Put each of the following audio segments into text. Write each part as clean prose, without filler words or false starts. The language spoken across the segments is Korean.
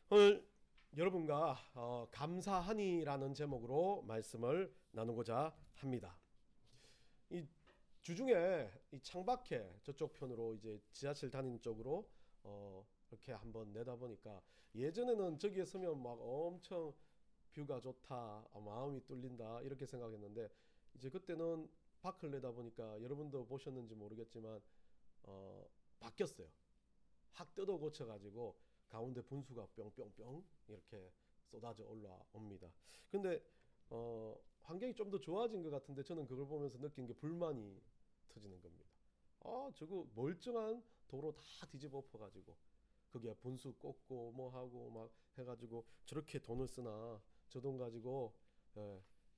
오늘 여러분과 감사하니라는 제목으로 말씀을 나누고자 합니다. 이 주중에 이 창밖에 저쪽 편으로 이제 지하철 다니는 쪽으로 이렇게 한번 내다보니까 예전에는 저기에 서면 막 엄청 뷰가 좋다, 마음이 뚫린다 이렇게 생각했는데 이제 그때는 밖을 내다보니까 여러분도 보셨는지 모르겠지만 바뀌었어요. 확 뜯어 고쳐가지고 가운데 분수가 뿅뿅뿅 이렇게 쏟아져 올라옵니다. 근데 환경이 좀 더 좋아진 것 같은데 저는 그걸 보면서 느낀 게 불만이 터지는 겁니다. 저거 멀쩡한 도로 다 뒤집어 엎어가지고 거기에 분수 꽂고 뭐 하고 막 해가지고 저렇게 돈을 쓰나 저 돈 가지고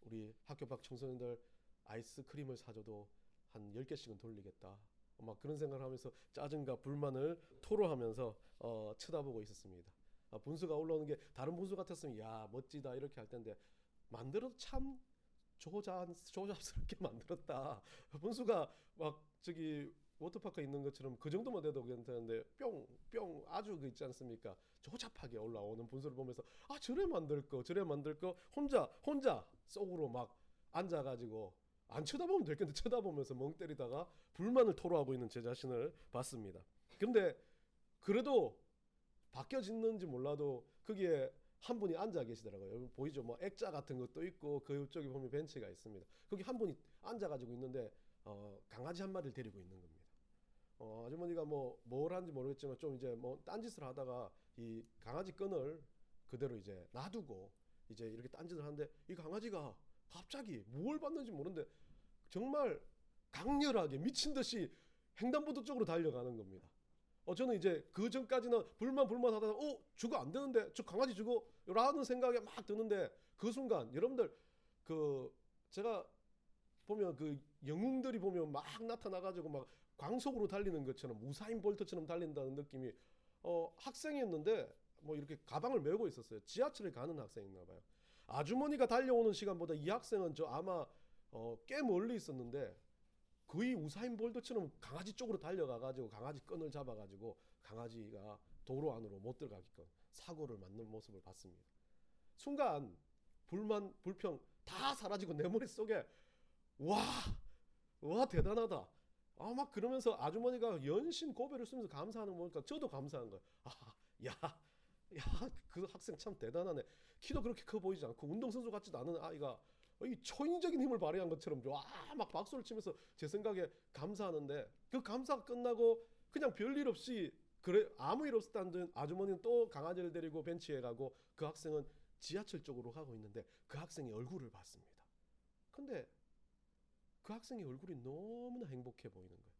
우리 학교 밖 청소년들 아이스크림을 사줘도 한 10개씩은 돌리겠다. 막 그런 생각을 하면서 짜증과 불만을 토로하면서 쳐다보고 있었습니다. 분수가 올라오는 게 다른 분수 같았으면 야 멋지다 이렇게 할 텐데 만들어도 참 조잡스럽게 만들었다. 분수가 막 저기 워터파크에 있는 것처럼 그 정도만 돼도 괜찮은데 뿅뿅 아주 그 있지 않습니까? 조잡하게 올라오는 분수를 보면서 저래 만들 거 혼자 속으로 막 앉아가지고 안 쳐다보면 될 건데 쳐다보면서 멍 때리다가 불만을 토로하고 있는 제 자신을 봤습니다. 근데 그래도 바뀌어졌는지 몰라도 거기에 한 분이 앉아 계시더라고요. 여기 보이죠? 뭐 액자 같은 것도 있고 그쪽에 보면 벤치가 있습니다. 거기 한 분이 앉아가지고 있는데 강아지 한 마리를 데리고 있는 겁니다. 아주머니가 뭘 하는지 모르겠지만 좀 이제 뭐 딴짓을 하다가 이 강아지 끈을 그대로 이제 놔두고 이제 이렇게 딴짓을 하는데 이 강아지가 갑자기 뭘 봤는지 모르는데 정말 강렬하게 미친 듯이 횡단보도 쪽으로 달려가는 겁니다. 저는 이제 그 전까지는 불만 하다가 저거 안 되는데 저 강아지 저거 라는 생각이 막 드는데 그 순간 여러분들 그 제가 보면 그 영웅들이 보면 막 나타나가지고 막 광속으로 달리는 것처럼 우사인 볼트처럼 달린다는 느낌이 학생이었는데 뭐 이렇게 가방을 메고 있었어요. 지하철을 가는 학생인가 봐요. 아주머니가 달려오는 시간보다 이 학생은 저 아마 꽤 멀리 있었는데 거의 우사인 볼트처럼 강아지 쪽으로 달려가가지고 강아지 끈을 잡아가지고 강아지가 도로 안으로 못 들어가게끔 사고를 맞는 모습을 봤습니다. 순간 불만 불평 다 사라지고 내 머릿속에 와, 와 대단하다. 막 그러면서 아주머니가 연신 고개를 쓰면서 감사하는 거 보니까 저도 감사한 거예요. 야, 야, 그 학생 참 대단하네. 키도 그렇게 커 보이지 않고 운동선수 같지도 않은 아이가 이 초인적인 힘을 발휘한 것처럼 막 박수를 치면서 제 생각에 감사하는데 그 감사가 끝나고 그냥 별일 없이 그래 아무 일 없었다는 아주머니는 또 강아지를 데리고 벤치에 가고 그 학생은 지하철 쪽으로 가고 있는데 그 학생의 얼굴을 봤습니다. 근데 그 학생의 얼굴이 너무나 행복해 보이는 거예요.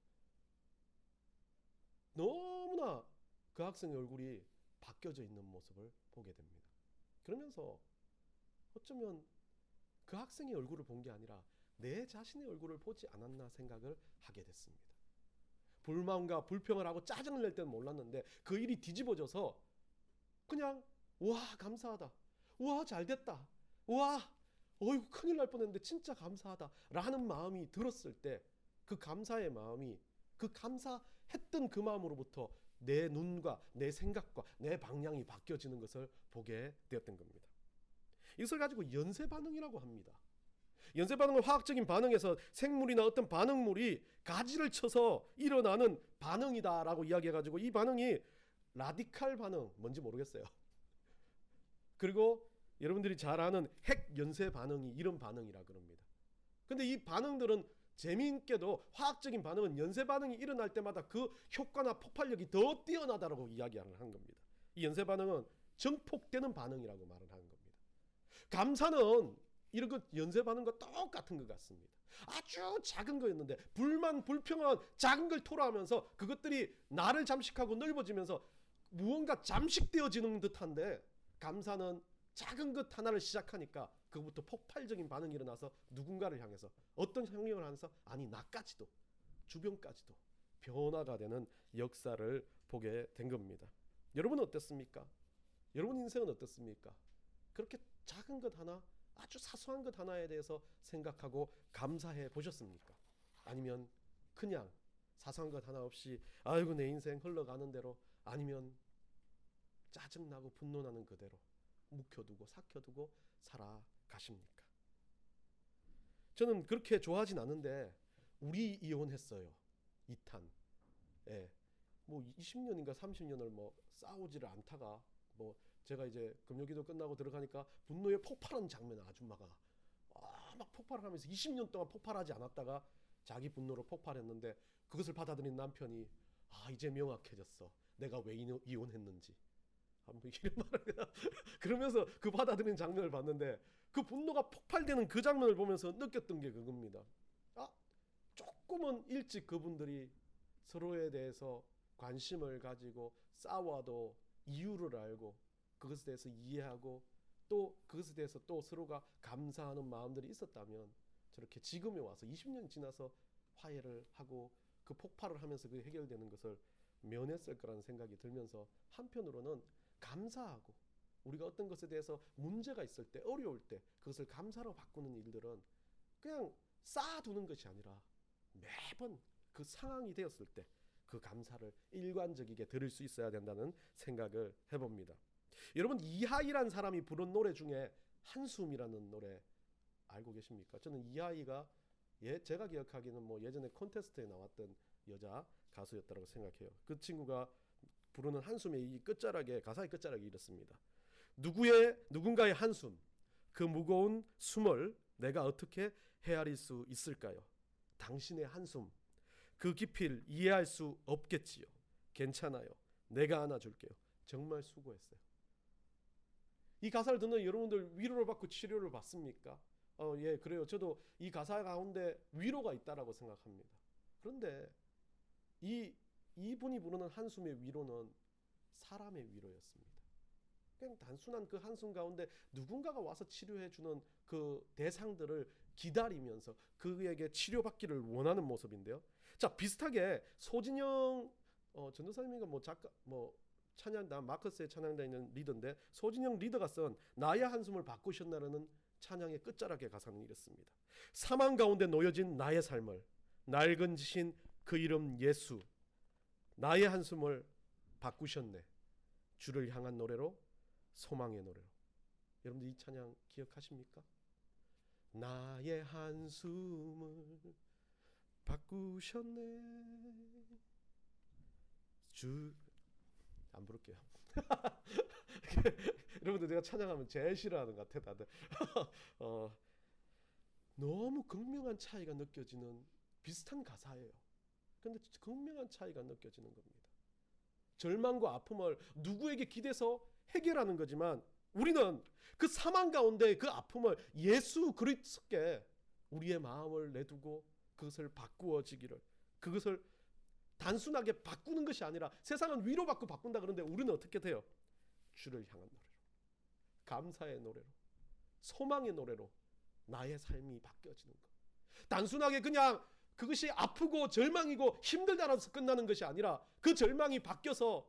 너무나 그 학생의 얼굴이 바뀌어져 있는 모습을 보게 됩니다. 그러면서 어쩌면 그 학생의 얼굴을 본 게 아니라 내 자신의 얼굴을 보지 않았나 생각을 하게 됐습니다. 불만과 불평을 하고 짜증을 낼 때는 몰랐는데 그 일이 뒤집어져서 그냥 와 감사하다. 와 잘됐다. 와 어이구 큰일 날 뻔했는데 진짜 감사하다 라는 마음이 들었을 때 그 감사의 마음이 그 감사했던 그 마음으로부터 내 눈과 내 생각과 내 방향이 바뀌어지는 것을 보게 되었던 겁니다. 이것을 가지고 연쇄 반응이라고 합니다. 연쇄 반응은 화학적인 반응에서 생물이나 어떤 반응물이 가지를 쳐서 일어나는 반응이다라고 이야기해가지고 이 반응이 라디칼 반응 뭔지 모르겠어요. 그리고 여러분들이 잘 아는 핵 연쇄 반응이 이런 반응이라 그럽니다. 근데 이 반응들은 재미있게도 화학적인 반응은 연쇄 반응이 일어날 때마다 그 효과나 폭발력이 더 뛰어나다라고 이야기하는 한 겁니다. 이 연쇄 반응은 증폭되는 반응이라고 말을 하는 겁니다. 감사는 이런 것 연쇄 반응과 똑같은 것 같습니다. 아주 작은 거였는데 불만 불평한 작은 걸 토로하면서 그것들이 나를 잠식하고 넓어지면서 무언가 잠식되어지는 듯한데 감사는 작은 것 하나를 시작하니까 그것부터 폭발적인 반응이 일어나서 누군가를 향해서 어떤 행동을 하면서 아니 나까지도 주변까지도 변화가 되는 역사를 보게 된 겁니다. 여러분은 어땠습니까? 여러분 인생은 어떻습니까? 그렇게 작은 것 하나 아주 사소한 것 하나에 대해서 생각하고 감사해 보셨습니까? 아니면 그냥 사소한 것 하나 없이 아이고 내 인생 흘러가는 대로 아니면 짜증나고 분노나는 그대로 묵혀두고 삭혀두고 살아가십니까? 저는 그렇게 좋아하진 않은데 우리 이혼했어요. 2탄. 예. 뭐 20년인가 30년을 뭐 싸우지를 않다가 뭐 제가 이제 금요기도 끝나고 들어가니까 분노에 폭발하는 장면, 아줌마가 막 폭발하면서 20년 동안 폭발하지 않았다가 자기 분노로 폭발했는데 그것을 받아들인 남편이 이제 명확해졌어. 내가 왜 이혼했는지. 한번 이런 말을 그러면서 그 받아들인 장면을 봤는데 그 분노가 폭발되는 그 장면을 보면서 느꼈던 게 그겁니다. 조금은 일찍 그분들이 서로에 대해서 관심을 가지고 싸워도 이유를 알고 그것에 대해서 이해하고 또 그것에 대해서 또 서로가 감사하는 마음들이 있었다면 저렇게 지금에 와서 20년 지나서 화해를 하고 그 폭발을 하면서 그 해결되는 것을 면했을 거라는 생각이 들면서 한편으로는 감사하고 우리가 어떤 것에 대해서 문제가 있을 때 어려울 때 그것을 감사로 바꾸는 일들은 그냥 쌓아두는 것이 아니라 매번 그 상황이 되었을 때 그 감사를 일관적이게 들을 수 있어야 된다는 생각을 해봅니다. 여러분, 이하이란 사람이 부른 노래 중에 한숨이라는 노래 알고 계십니까? 저는 이하이가 제가 기억하기는 뭐 예전에 콘테스트에 나왔던 여자 가수였다고 생각해요. 그 친구가 부르는 한숨의 이 끝자락에, 가사의 끝자락이 이렇습니다. 누군가의 한숨, 그 무거운 숨을 내가 어떻게 헤아릴 수 있을까요? 당신의 한숨, 그 깊이를 이해할 수 없겠지요. 괜찮아요. 내가 안아줄게요. 정말 수고했어요. 이 가사를 듣는 여러분들 위로를 받고 치료를 받습니까? 예, 그래요. 저도 이 가사 가운데 위로가 있다라고 생각합니다. 그런데 이분이 부르는 한숨의 위로는 사람의 위로였습니다. 그냥 단순한 그 한숨 가운데 누군가가 와서 치료해주는 그 대상들을 기다리면서 그에게 치료받기를 원하는 모습인데요. 자, 비슷하게 소진영 전도사님인가 뭐 작가 뭐 찬양단 마커스의 찬양단에 있는 리더인데 소진영 리더가 쓴 나의 한숨을 바꾸셨나라는 찬양의 끝자락의 가사는 이렇습니다. 사망 가운데 놓여진 나의 삶을 낡은 지신 그 이름 예수, 나의 한숨을 바꾸셨네. 주를 향한 노래로, 소망의 노래로. 여러분들 이 찬양 기억하십니까? 나의 한숨을 바꾸셨네. 안 부를게요. 여러분들 내가 찬양하면 제일 싫어하는 것 같아 다들. 너무 극명한 차이가 느껴지는 비슷한 가사예요. 그런데 극명한 차이가 느껴지는 겁니다. 절망과 아픔을 누구에게 기대서 해결하는 거지만 우리는 그 사망 가운데 그 아픔을 예수 그리스도께 우리의 마음을 내두고 그것을 바꾸어지기를, 그것을 단순하게 바꾸는 것이 아니라 세상은 위로받고 바꾼다 그러는데 우리는 어떻게 돼요? 주를 향한 노래로, 감사의 노래로, 소망의 노래로 나의 삶이 바뀌어지는 것. 단순하게 그냥 그것이 아프고 절망이고 힘들다라서 끝나는 것이 아니라 그 절망이 바뀌어서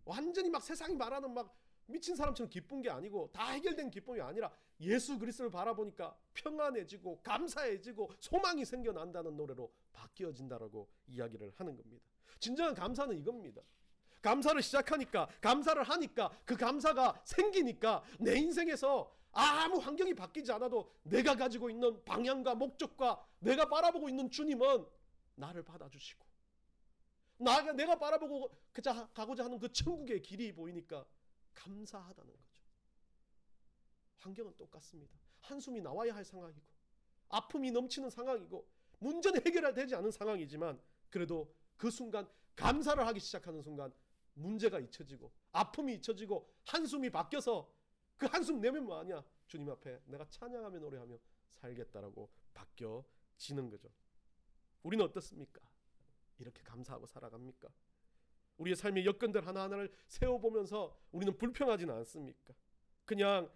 완전히 막 세상이 말하는 막 미친 사람처럼 기쁜 게 아니고 다 해결된 기쁨이 아니라 예수 그리스도를 바라보니까 평안해지고 감사해지고 소망이 생겨난다는 노래로 바뀌어진다라고 이야기를 하는 겁니다. 진정한 감사는 이겁니다. 감사를 시작하니까, 감사를 하니까, 그 감사가 생기니까 내 인생에서 아무 환경이 바뀌지 않아도 내가 가지고 있는 방향과 목적과 내가 바라보고 있는 주님은 나를 받아주시고 내가 바라보고 가고자 하는 그 천국의 길이 보이니까 감사하다는 거죠. 환경은 똑같습니다. 한숨이 나와야 할 상황이고 아픔이 넘치는 상황이고 문제는 해결되지 않은 상황이지만 그래도 그 순간 감사를 하기 시작하는 순간 문제가 잊혀지고 아픔이 잊혀지고 한숨이 바뀌어서 그 한숨 내면 뭐하냐? 주님 앞에 내가 찬양하며 노래하며 살겠다라고 바뀌어지는 거죠. 우리는 어떻습니까? 이렇게 감사하고 살아갑니까? 우리의 삶의 여건들 하나하나를 세워보면서 우리는 불평하지는 않습니까? 그냥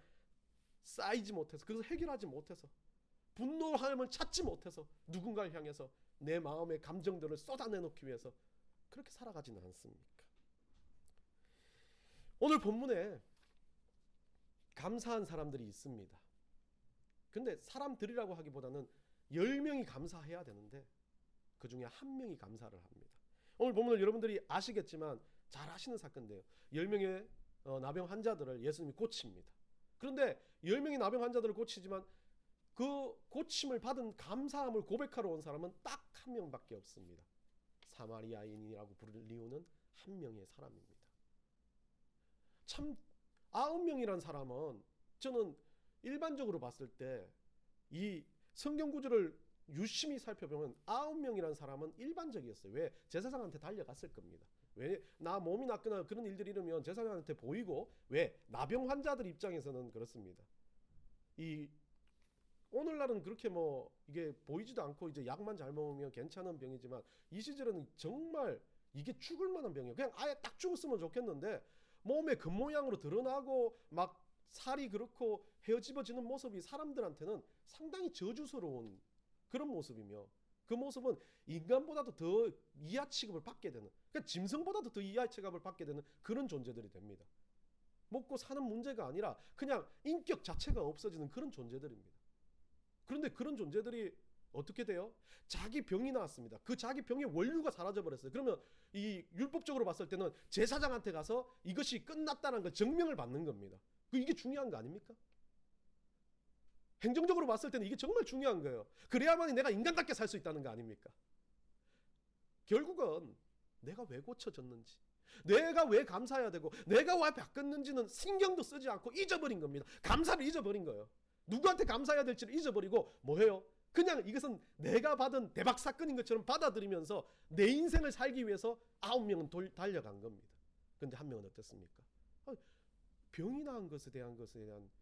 쌓이지 못해서, 그것을 해결하지 못해서, 분노함을 찾지 못해서 누군가를 향해서 내 마음의 감정들을 쏟아내놓기 위해서 그렇게 살아가지는 않습니까? 오늘 본문에 감사한 사람들이 있습니다. 근데 사람들이라고 하기보다는 10명이 감사해야 되는데 그 중에 한 명이 감사를 합니다. 오늘 본문을 여러분들이 아시겠지만 잘 아시는 사건인데요. 10명의 나병 환자들을 예수님이 고칩니다. 그런데 10명의 나병 환자들을 고치지만 그 고침을 받은 감사함을 고백하러 온 사람은 딱 한 명밖에 없습니다. 사마리아인이라고 불리우는 한 명의 사람입니다. 참 9명이란 사람은 저는 일반적으로 봤을 때 이 성경 구절을 유심히 살펴보면 9명이란 사람은 일반적이었어요. 왜? 제사장한테 달려갔을 겁니다. 왜? 나 몸이 낫거나 그런 일들이 일으면 제사장한테 보이고, 왜? 나병 환자들 입장에서는 그렇습니다. 이 오늘날은 그렇게 뭐 이게 보이지도 않고 이제 약만 잘 먹으면 괜찮은 병이지만 이 시절에는 정말 이게 죽을 만한 병이에요. 그냥 아예 딱 죽었으면 좋겠는데 몸의 겉모양으로 드러나고 막 살이 그렇고 헤어집어지는 모습이 사람들한테는 상당히 저주스러운 그런 모습이며, 그 모습은 인간보다도 더 이하 취급을 받게 되는, 그러니까 짐승보다도 더 이하 취급을 받게 되는 그런 존재들이 됩니다. 먹고 사는 문제가 아니라 그냥 인격 자체가 없어지는 그런 존재들입니다. 그런데 그런 존재들이 어떻게 돼요? 자기 병이 나왔습니다. 그 자기 병의 원류가 사라져버렸어요. 그러면 이 율법적으로 봤을 때는 제사장한테 가서 이것이 끝났다는 걸 증명을 받는 겁니다. 이게 중요한 거 아닙니까? 행정적으로 봤을 때는 이게 정말 중요한 거예요. 그래야만이 내가 인간답게 살 수 있다는 거 아닙니까? 결국은 내가 왜 고쳐졌는지, 내가 왜 감사해야 되고, 내가 왜 바뀌었는지는 신경도 쓰지 않고 잊어버린 겁니다. 감사를 잊어버린 거예요. 누구한테 감사해야 될지를 잊어버리고 뭐해요? 그냥 이것은 내가 받은 대박 사건인 것처럼 받아들이면서 내 인생을 살기 위해서 9명은 달려간 겁니다. 그런데 한 명은 어땠습니까? 병이 나은 것에 대한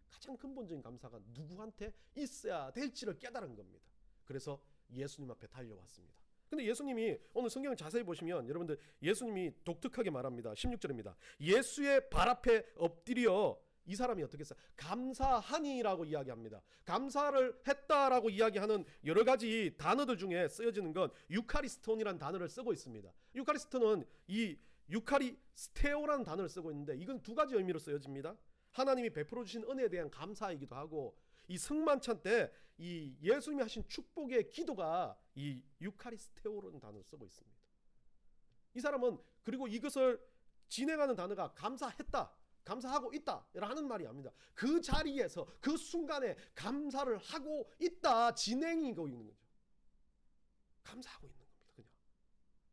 가장 근본적인 감사가 누구한테 있어야 될지를 깨달은 겁니다. 그래서 예수님 앞에 달려왔습니다. 근데 예수님이 오늘 성경을 자세히 보시면 여러분들 예수님이 독특하게 말합니다. 16절입니다. 예수의 발 앞에 엎드려 이 사람이 어떻게 했어요? 감사하니라고 이야기합니다. 감사를 했다라고 이야기하는 여러 가지 단어들 중에 쓰여지는 건 유카리스톤이라는 단어를 쓰고 있습니다. 유카리스톤은 이 유카리스테오라는 단어를 쓰고 있는데 이건 두 가지 의미로 쓰여집니다. 하나님이 베풀어 주신 은혜에 대한 감사이기도 하고, 이 성만찬 때 이 예수님이 하신 축복의 기도가 이 유카리스테오라는 단어를 쓰고 있습니다. 이 사람은 그리고 이것을 진행하는 단어가 감사했다, 감사하고 있다 라는 말이 아닙니다. 그 자리에서 그 순간에 감사를 하고 있다, 진행이고 있는 거죠. 감사하고 있는 겁니다. 그냥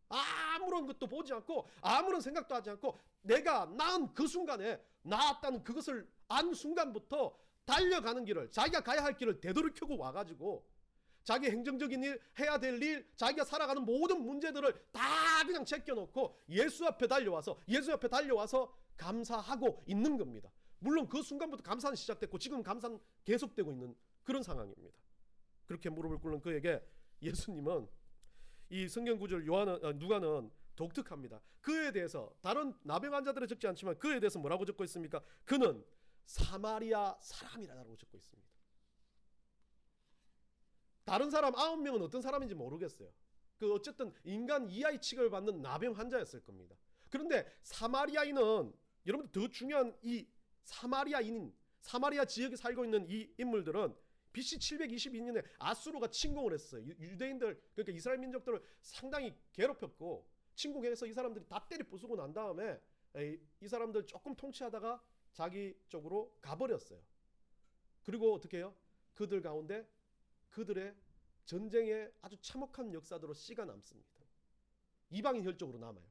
아무런 것도 보지 않고 아무런 생각도 하지 않고 내가 낳은 그 순간에 나았다는 그것을 안 순간부터 달려가는 길을, 자기가 가야 할 길을 되돌이켜고 와가지고 자기 행정적인 일, 해야 될 일, 자기가 살아가는 모든 문제들을 다 그냥 제껴놓고 예수 앞에 달려와서 감사하고 있는 겁니다. 물론 그 순간부터 감사는 시작됐고 지금 감사는 계속되고 있는 그런 상황입니다. 그렇게 무릎을 꿇는 그에게 예수님은 이 성경 구절 누가는 독특합니다. 그에 대해서 다른 나병 환자들에 적지 않지만 그에 대해서 뭐라고 적고 있습니까? 그는 사마리아 사람이라고 적고 있습니다. 다른 사람 9명은 어떤 사람인지 모르겠어요. 어쨌든 인간 이하의 취급을 받는 나병 환자였을 겁니다. 그런데 사마리아인은 여러분들 더 중요한 이 사마리아 지역에 살고 있는 이 인물들은 BC 722년에 아수르가 침공을 했어요. 유대인들, 그러니까 이스라엘 민족들을 상당히 괴롭혔고 침공해서 이 사람들이 다 때려 부수고 난 다음에 이 사람들 조금 통치하다가 자기 쪽으로 가버렸어요. 그리고 어떻게 해요? 그들 가운데 그들의 전쟁의 아주 참혹한 역사대로 씨가 남습니다. 이방인 혈족으로 남아요.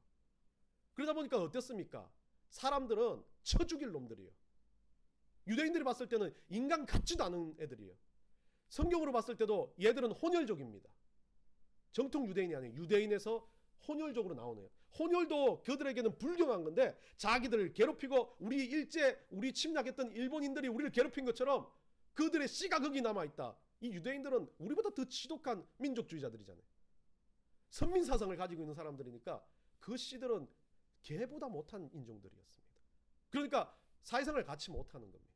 그러다 보니까 어땠습니까? 사람들은 쳐 죽일 놈들이에요. 유대인들이 봤을 때는 인간 같지도 않은 애들이에요. 성경으로 봤을 때도 얘들은 혼혈족입니다. 정통 유대인이 아니에요. 유대인에서 혼혈족으로 나오네요. 혼혈도 그들에게는 불경한 건데 자기들을 괴롭히고 우리 침략했던 일본인들이 우리를 괴롭힌 것처럼 그들의 씨가 거기 남아있다. 이 유대인들은 우리보다 더 지독한 민족주의자들이잖아요. 선민사상을 가지고 있는 사람들이니까 그 씨들은 개보다 못한 인종들이었습니다. 그러니까 사회생활을 같이 못하는 겁니다.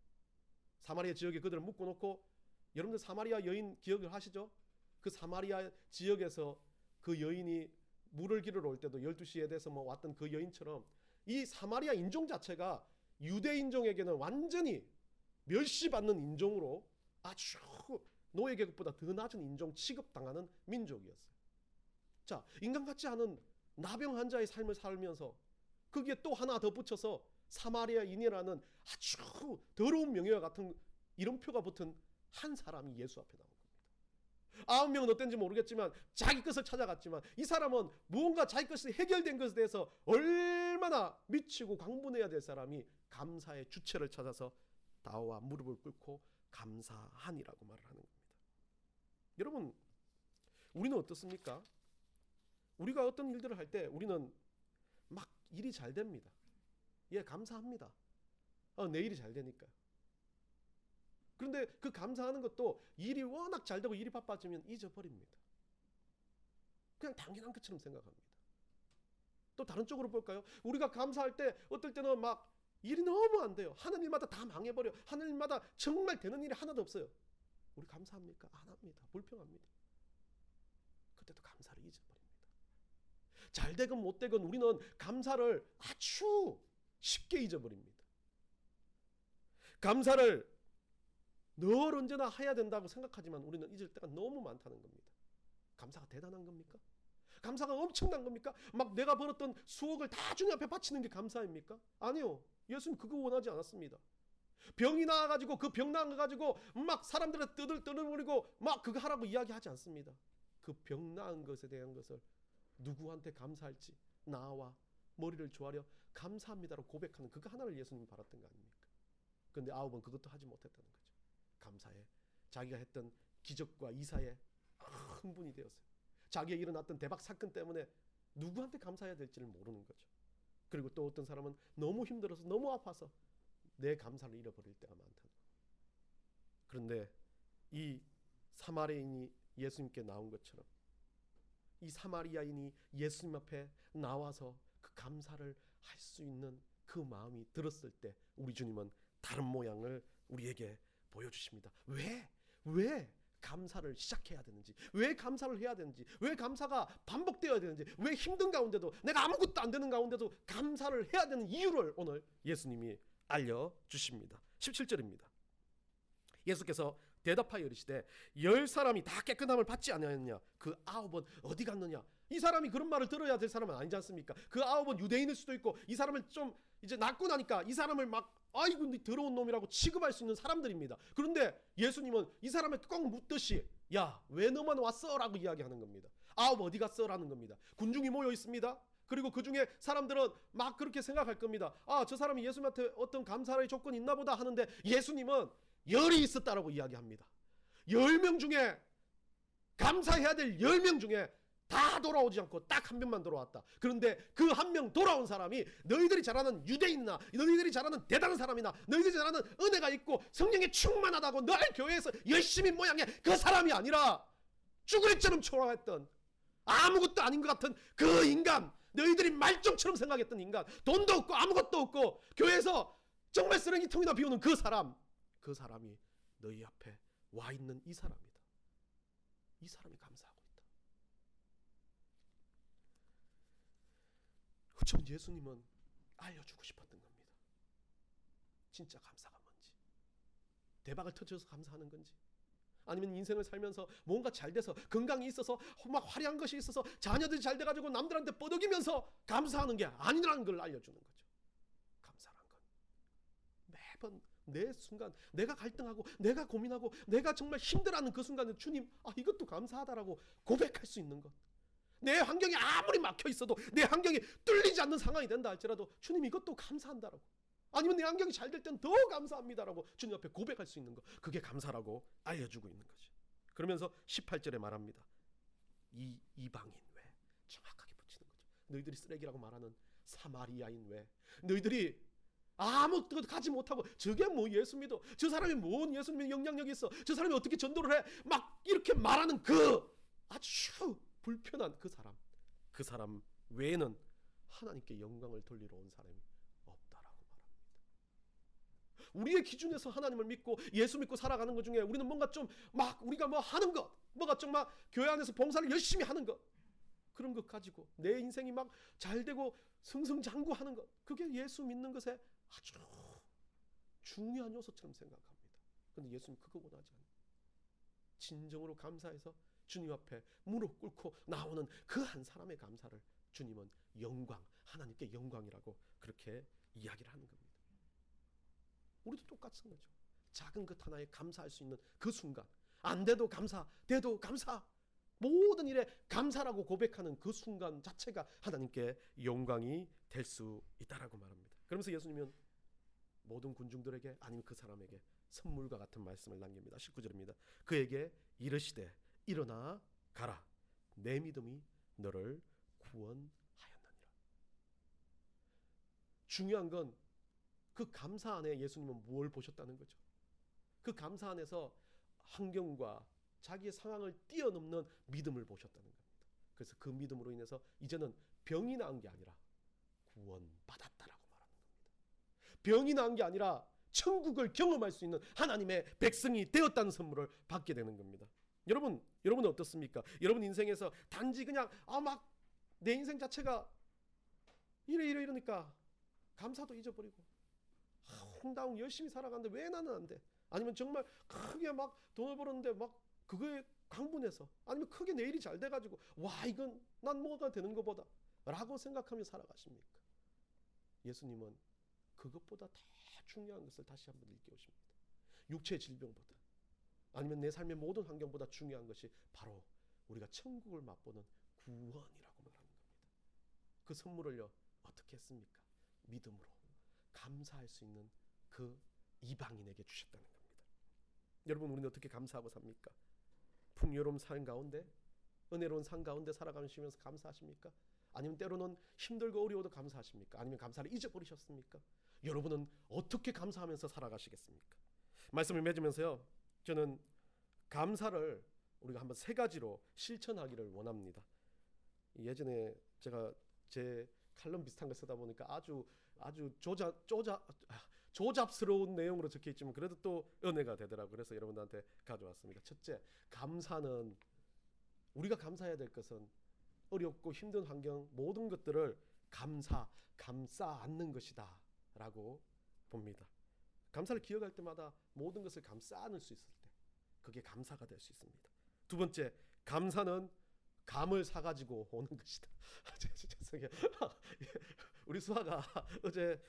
사마리아 지역에 그들을 묶어놓고, 여러분들 사마리아 여인 기억을 하시죠? 그 사마리아 지역에서 그 여인이 물을 기르러 올 때도 12시에 대해서 왔던 그 여인처럼 이 사마리아 인종 자체가 유대인종에게는 완전히 멸시받는 인종으로 아주 노예 계급보다 더 낮은 인종 취급당하는 민족이었어요. 자, 인간 같지 않은 나병 환자의 삶을 살면서 거기에 또 하나 더 붙여서 사마리아인이라는 아주 더러운 명예와 같은 이름표가 붙은 한 사람이 예수 앞에 나온 겁니다. 9명은 어땠는지 모르겠지만 자기 것을 찾아갔지만 이 사람은 무언가 자기 것이 해결된 것에 대해서 얼마나 미치고 강분해야 될 사람이 감사의 주체를 찾아서 나와 무릎을 꿇고 감사하니라고 말을 하는 겁니다. 여러분, 우리는 어떻습니까? 우리가 어떤 일들을 할 때 우리는 막 일이 잘 됩니다. 예, 감사합니다. 내 일이 잘 되니까. 그런데 그 감사하는 것도 일이 워낙 잘 되고 일이 바빠지면 잊어버립니다. 그냥 당연한 것처럼 생각합니다. 또 다른 쪽으로 볼까요? 우리가 감사할 때 어떨 때는 막 일이 너무 안 돼요. 하는 일마다 다 망해버려. 하는 일마다 정말 되는 일이 하나도 없어요. 우리 감사합니까? 안 합니다. 불평합니다. 그때도 감사를 잊어버립니다. 잘 되건 못 되건 우리는 감사를 아주 쉽게 잊어버립니다. 감사를 늘 언제나 해야 된다고 생각하지만 우리는 잊을 때가 너무 많다는 겁니다. 감사가 대단한 겁니까? 감사가 엄청난 겁니까? 막 내가 벌었던 수억을 다 주님 앞에 바치는 게 감사입니까? 아니요. 예수님 그거 원하지 않았습니다. 병이 나와가지고 그 병 나와가지고 막 사람들을 떠들떠들거리고 막 그거 하라고 이야기하지 않습니다. 그 병 나은 것에 대한 것을 누구한테 감사할지 나와 머리를 조아려 감사합니다라고 고백하는 그거 하나를 예수님이 바랐던 거 아닙니까? 그런데 9은 그것도 하지 못했다는 거죠. 감사에 자기가 했던 기적과 이사에 흥분이 되었어요. 자기에 일어났던 대박 사건 때문에 누구한테 감사해야 될지를 모르는 거죠. 그리고 또 어떤 사람은 너무 힘들어서 너무 아파서 내 감사를 잃어버릴 때가 많다는 거예요. 그런데 이 사마리아인이 예수님께 나온 것처럼 이 사마리아인이 예수님 앞에 나와서 그 감사를 할 수 있는 그 마음이 들었을 때 우리 주님은 다른 모양을 우리에게 보여주십니다. 왜 감사를 시작해야 되는지, 왜 감사를 해야 되는지, 왜 감사가 반복되어야 되는지, 왜 힘든 가운데도 내가 아무것도 안 되는 가운데도 감사를 해야 되는 이유를 오늘 예수님이 알려주십니다. 17절입니다. 예수께서 대답하여 이르시되 10사람이 다 깨끗함을 받지 아니하였느냐? 그 9은 어디 갔느냐? 이 사람이 그런 말을 들어야 될 사람은 아니지 않습니까? 그 9은 유대인일 수도 있고 이 사람을 좀 이제 낳고 나니까 이 사람을 막 아이고 네 더러운 놈이라고 취급할 수 있는 사람들입니다. 그런데 예수님은 이 사람을 꼭 묻듯이 야, 왜 너만 왔어? 라고 이야기하는 겁니다. 9 어디 갔어? 라는 겁니다. 군중이 모여 있습니다. 그리고 그 중에 사람들은 막 그렇게 생각할 겁니다. 아, 저 사람이 예수님한테 어떤 감사의 조건이 있나 보다 하는데 예수님은 10이 있었다라고 이야기합니다. 10명 중에 감사해야 될 10명 중에 다 돌아오지 않고 딱 한 명만 돌아왔다. 그런데 그 한 명 돌아온 사람이 너희들이 잘 아는 유대인이나 너희들이 잘 아는 대단한 사람이나 너희들이 잘 아는 은혜가 있고 성령에 충만하다고 늘 교회에서 열심히 모양해 그 사람이 아니라 쭈그리처럼 초라했던 아무것도 아닌 것 같은 그 인간, 너희들이 말종처럼 생각했던 인간, 돈도 없고 아무것도 없고 교회에서 정말 쓰레기통이나 비우는 그 사람이 너희 앞에 와 있는 이 사람이다. 이 사람이 감사하고 있다. 전 예수님은 알려주고 싶었던 겁니다. 진짜 감사가 뭔지, 대박을 터져서 감사하는 건지, 아니면 인생을 살면서 뭔가 잘 돼서 건강이 있어서 막 화려한 것이 있어서 자녀들이 잘 돼가지고 남들한테 뻐덕이면서 감사하는 게 아니라는 걸 알려주는 거죠. 감사란 건 매번 내 순간 내가 갈등하고 내가 고민하고 내가 정말 힘들어하는 그 순간에 주님 이것도 감사하다라고 고백할 수 있는 것. 내 환경이 아무리 막혀 있어도 내 환경이 뚫리지 않는 상황이 된다 할지라도 주님 이것도 감사한다라고, 아니면 내 환경이 잘 될 땐 더 감사합니다라고 주님 앞에 고백할 수 있는 것, 그게 감사라고 알려주고 있는 거죠. 그러면서 18절에 말합니다. 이 이방인 외, 정확하게 붙이는 거죠. 너희들이 쓰레기라고 말하는 사마리아인 외, 너희들이 아무것도 가지 못하고 저게 뭐 예수 믿어, 저 사람이 뭔 예수님의 영향력이 있어, 저 사람이 어떻게 전도를 해, 막 이렇게 말하는 그 아주 불편한 그 사람 외에는 하나님께 영광을 돌리러 온 사람이 없다라고 말합니다. 우리의 기준에서 하나님을 믿고 예수 믿고 살아가는 것 중에 우리는 뭔가 좀 막 우리가 뭐 하는 것, 뭐가 좀 막 교회 안에서 봉사를 열심히 하는 것, 그런 것 가지고 내 인생이 막 잘 되고 승승장구하는 것, 그게 예수 믿는 것에 아주 중요한 요소처럼 생각합니다. 그런데 예수님 그거 원하지 않아요. 진정으로 감사해서 주님 앞에 무릎 꿇고 나오는 그 한 사람의 감사를 주님은 영광, 하나님께 영광이라고 그렇게 이야기를 하는 겁니다. 우리도 똑같은 거죠. 작은 것 하나에 감사할 수 있는 그 순간, 안 돼도 감사, 돼도 감사, 모든 일에 감사라고 고백하는 그 순간 자체가 하나님께 영광이 될 수 있다라고 말합니다. 그러면서 예수님은 모든 군중들에게, 아니면 그 사람에게 선물과 같은 말씀을 남깁니다. 19절입니다. 그에게 이르시되 일어나 가라, 내 믿음이 너를 구원하였느니라. 중요한 건 그 감사 안에 예수님은 뭘 보셨다는 거죠. 그 감사 안에서 환경과 자기의 상황을 뛰어넘는 믿음을 보셨다는 겁니다. 그래서 그 믿음으로 인해서 이제는 병이 나은 게 아니라 구원받았다라고 말하는 겁니다. 병이 나은 게 아니라 천국을 경험할 수 있는 하나님의 백성이 되었다는 선물을 받게 되는 겁니다. 여러분은 어떻습니까? 여러분 인생에서 단지 그냥 막 내 인생 자체가 이러니까 감사도 잊어버리고, 홍다운 열심히 살아가는데 왜 나는 안 돼? 아니면 정말 크게 막 돈을 벌었는데 막 그거에 강분해서, 아니면 크게 내 일이 잘 돼가지고 와 이건 난 뭐가 되는 것보다 라고 생각하며 살아가십니까? 예수님은 그것보다 더 중요한 것을 다시 한번 일깨우십니다. 육체의 질병보다, 아니면 내 삶의 모든 환경보다 중요한 것이 바로 우리가 천국을 맛보는 구원이라고 말하는 겁니다. 그 선물을요 어떻게 했습니까? 믿음으로 감사할 수 있는 그 이방인에게 주셨다는 겁니다. 여러분, 우리는 어떻게 감사하고 삽니까? 풍요로운 삶 가운데, 은혜로운 삶 가운데 살아가시면서 감사하십니까? 아니면 때로는 힘들고 어려워도 감사하십니까? 아니면 감사를 잊어버리셨습니까? 여러분은 어떻게 감사하면서 살아가시겠습니까? 말씀을 맺으면서요, 저는 감사를 우리가 한번 세 가지로 실천하기를 원합니다. 예전에 제가 제 칼럼 비슷한 거 쓰다 보니까 아주 조잡스러운 내용으로 적혀 있지만 그래도 또 은혜가 되더라고요. 그래서 여러분들한테 가져왔습니다. 첫째, 감사는, 우리가 감사해야 될 것은 어렵고 힘든 환경 모든 것들을 감싸 안는 것이다 라고 봅니다. 감사를 기억할 때마다 모든 것을 감싸 안을 수 있을 때 그게 감사가 될 수 있습니다. 두 번째, 감사는 감을 사가지고 오는 것이다. 죄송해요. 우리 수아가 어제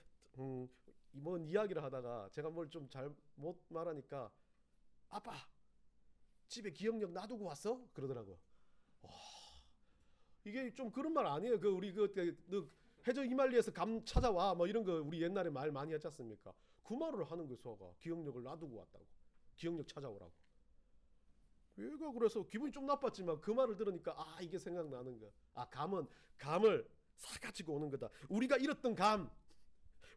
뭔 이야기를 하다가 제가 뭘 좀 잘못 말하니까 아빠 집에 기억력 놔두고 왔어? 그러더라고요. 와, 이게 좀 그런 말 아니에요? 우리 해저 이말리에서 감 찾아와 뭐 이런 거 우리 옛날에 말 많이 했지 않습니까? 그 말을 하는 거예요. 수아가 기억력을 놔두고 왔다고, 기억력 찾아오라고. 얘가 그래서 기분이 좀 나빴지만 그 말을 들으니까 이게 생각나는 거야. 감은 감을 사가지고 오는 거다. 우리가 잃었던 감,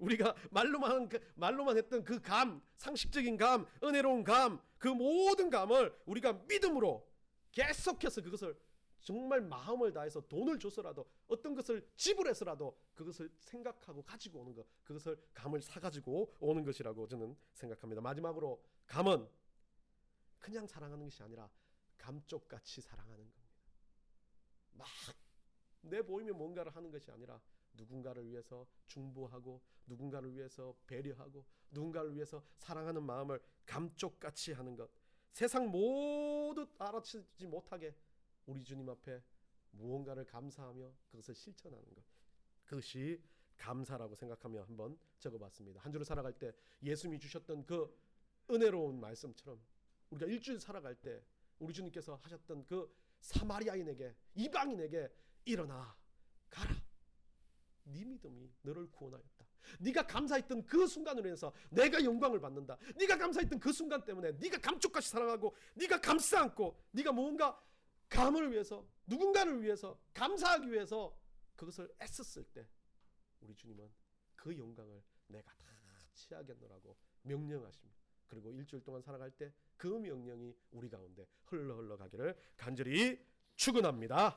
우리가 말로만 했던 그 감, 상식적인 감, 은혜로운 감, 그 모든 감을 우리가 믿음으로 계속해서 그것을 정말 마음을 다해서 돈을 줘서라도 어떤 것을 지불해서라도 그것을 생각하고 가지고 오는 것, 그것을 감을 사가지고 오는 것이라고 저는 생각합니다. 마지막으로 감은 그냥 사랑하는 것이 아니라 감쪽같이 사랑하는 겁니다. 막 내 보이면 뭔가를 하는 것이 아니라 누군가를 위해서 중보하고, 누군가를 위해서 배려하고, 누군가를 위해서 사랑하는 마음을 감쪽같이 하는 것. 세상 모두 알아채지 못하게 우리 주님 앞에 무언가를 감사하며 그것을 실천하는 것, 그것이 감사라고 생각하며 한번 적어봤습니다. 한 주를 살아갈 때 예수님이 주셨던 그 은혜로운 말씀처럼 우리가 일주일 살아갈 때 우리 주님께서 하셨던 그 사마리아인에게, 이방인에게 일어나 가라, 네 믿음이 너를 구원하였다. 네가 감사했던 그 순간으로 인해서 내가 영광을 받는다. 네가 감사했던 그 순간 때문에 네가 감쪽같이 사랑하고, 네가 감싸 안고, 네가 뭔가 감을 위해서, 누군가를 위해서, 감사하기 위해서 그것을 애썼을 때 우리 주님은 그 영광을 내가 다 취하겠노라고 명령하십니다. 그리고 일주일 동안 살아갈 때 그 명령이 우리 가운데 흘러 가기를 간절히 축원합니다.